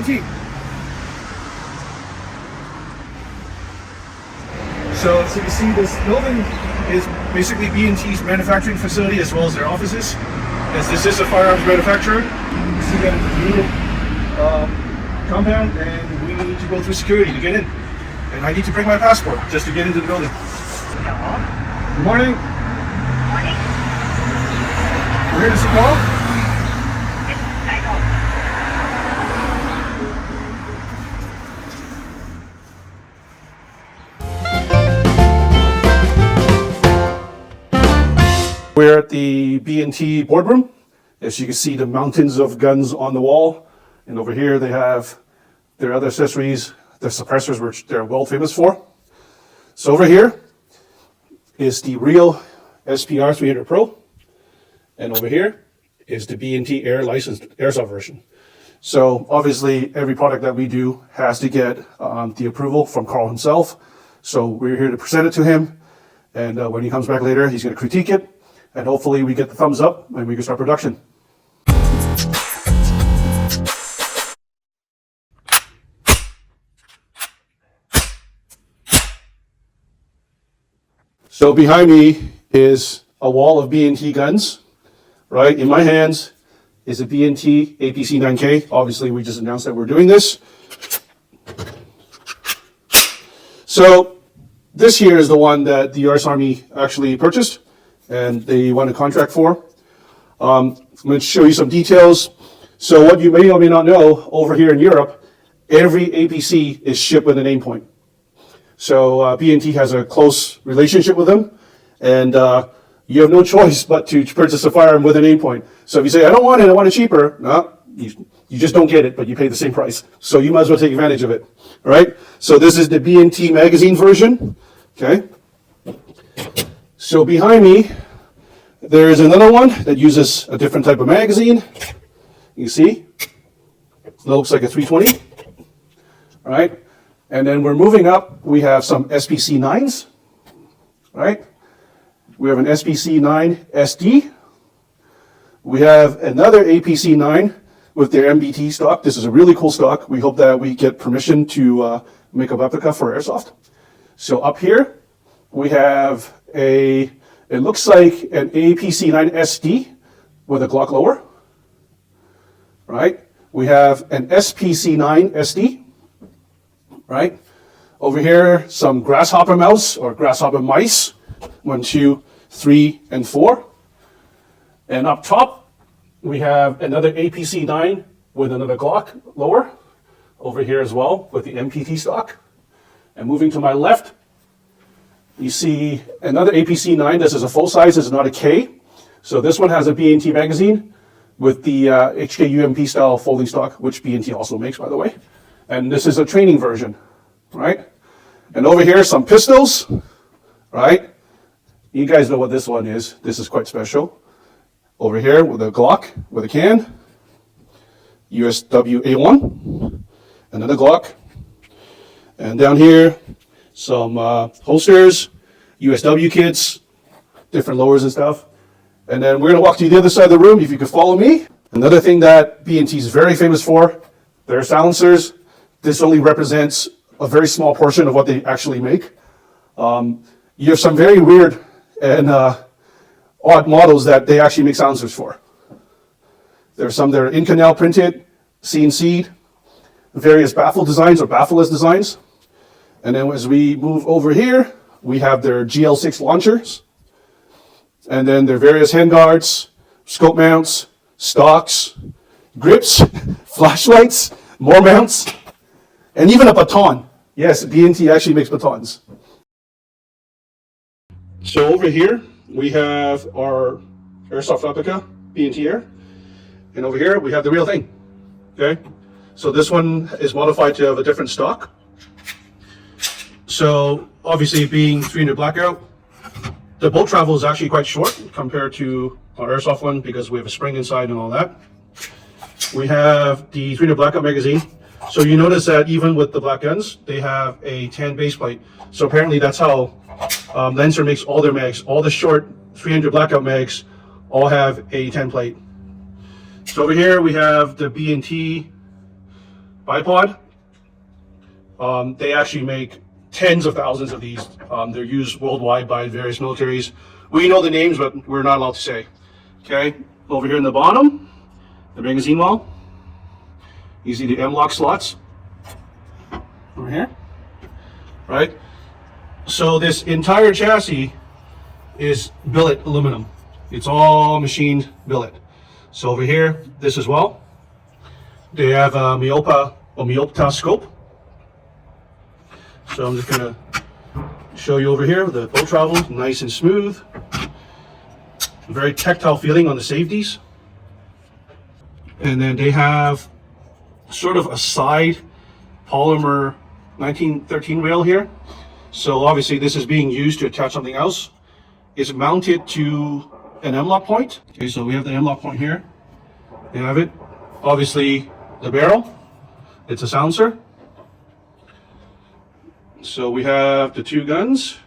B&T. So as you can see, this building is basically B&T's manufacturing facility as well as their offices. As this is a firearms manufacturer, you see that it's a unit compound, and we need to go through security to get in. And I need to bring my passport just to get into the building. Hello? Good morning. Morning. We're here to see Paul. Yes, I know. We're at the B&T Boardroom. As you can see, the mountains of guns on the wall. And over here they have their other accessories, the suppressors, which they're well famous for. So over here is the real SPR 300 Pro. And over here is the B&T Air licensed airsoft version. So obviously every product that we do has to get the approval from Carl himself. So we're here to present it to him. And when he comes back later, he's going to critique it. And hopefully we get the thumbs up and we can start production. So behind me is a wall of B&T guns, right? In my hands is a B&T APC 9K. Obviously, we just announced that we're doing this. So this here is the one that the US Army actually purchased and they won a contract for. I'm going to show you some details. So what you may or may not know, over here in Europe, every APC is shipped with an aim point. So B&T has a close relationship with them, and you have no choice but to purchase a firearm with an aim point. So if you say, I don't want it, I want it cheaper, no, you just don't get it, but you pay the same price. So you might as well take advantage of it, all right? So this is the B&T magazine version, okay? So behind me, there's another one that uses a different type of magazine. You see, it looks like a 320, all right? And then we're moving up. We have some SPC 9s, right? We have an SPC 9 SD. We have another APC 9 with their MBT stock. This is a really cool stock. We hope that we get permission to make a replica for airsoft. So up here, we have it looks like an APC 9 SD with a Glock lower, right? We have an SPC 9 SD. Right? Over here, some grasshopper mouse or grasshopper mice. 1, 2, 3, and 4. And up top, we have another APC 9 with another Glock lower. Over here as well with the MPT stock. And moving to my left, you see another APC 9. This is a full size. This is not a K. So this one has a B&T magazine with the HK UMP style folding stock, which B&T also makes, by the way. And this is a training version, right? And over here, some pistols, right? You guys know what this one is. This is quite special. Over here with a Glock, with a can, USW A1, another Glock. And down here, some holsters, USW kits, different lowers and stuff. And then we're gonna walk to the other side of the room, if you could follow me. Another thing that B&T is very famous for, their silencers. This only represents a very small portion of what they actually make. You have some very weird and odd models that they actually make silencers for. There are some that are Inconel printed, CNC'd, various baffle designs or baffleless designs. And then as we move over here, we have their GL6 launchers. And then their various handguards, scope mounts, stocks, grips, flashlights, more mounts. And even a baton. Yes, B&T actually makes batons. So over here, we have our airsoft replica, B&T Air. And over here, we have the real thing, okay? So this one is modified to have a different stock. So obviously being 300 blackout, the bolt travel is actually quite short compared to our airsoft one because we have a spring inside and all that. We have the 300 blackout magazine. So you notice that even with the black guns, they have a tan base plate. So apparently that's how Lancer makes all their mags. All the short 300 blackout mags all have a tan plate. So over here we have the B&T bipod. They actually make tens of thousands of these. They're used worldwide by various militaries. We know the names, but we're not allowed to say. Okay, over here in the bottom, the magazine wall. You see the M-lock slots over here, right? So this entire chassis is billet aluminum. It's all machined billet. So over here, this as well. They have a Myopta scope. So I'm just gonna show you over here the boat travel, nice and smooth. Very tactile feeling on the safeties. And then they have sort of a side polymer 1913 rail here. So obviously this is being used to attach something else. It's mounted to an M-lock point. Okay, so we have the M-lock point here. You have it. Obviously the barrel. It's a silencer. So we have the two guns.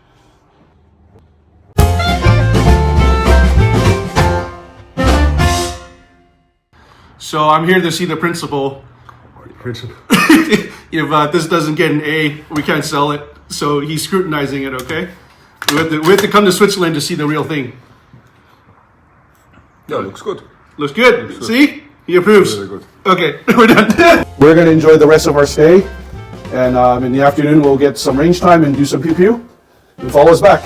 So I'm here to see the principal. If this doesn't get an A, we can't sell it. So he's scrutinizing it, okay? We have to come to Switzerland to see the real thing. Yeah, looks good. Looks good. See? He approves. Very good. Okay, we're done. We're going to enjoy the rest of our stay. And in the afternoon, we'll get some range time and do some pew-pew. And follow us back.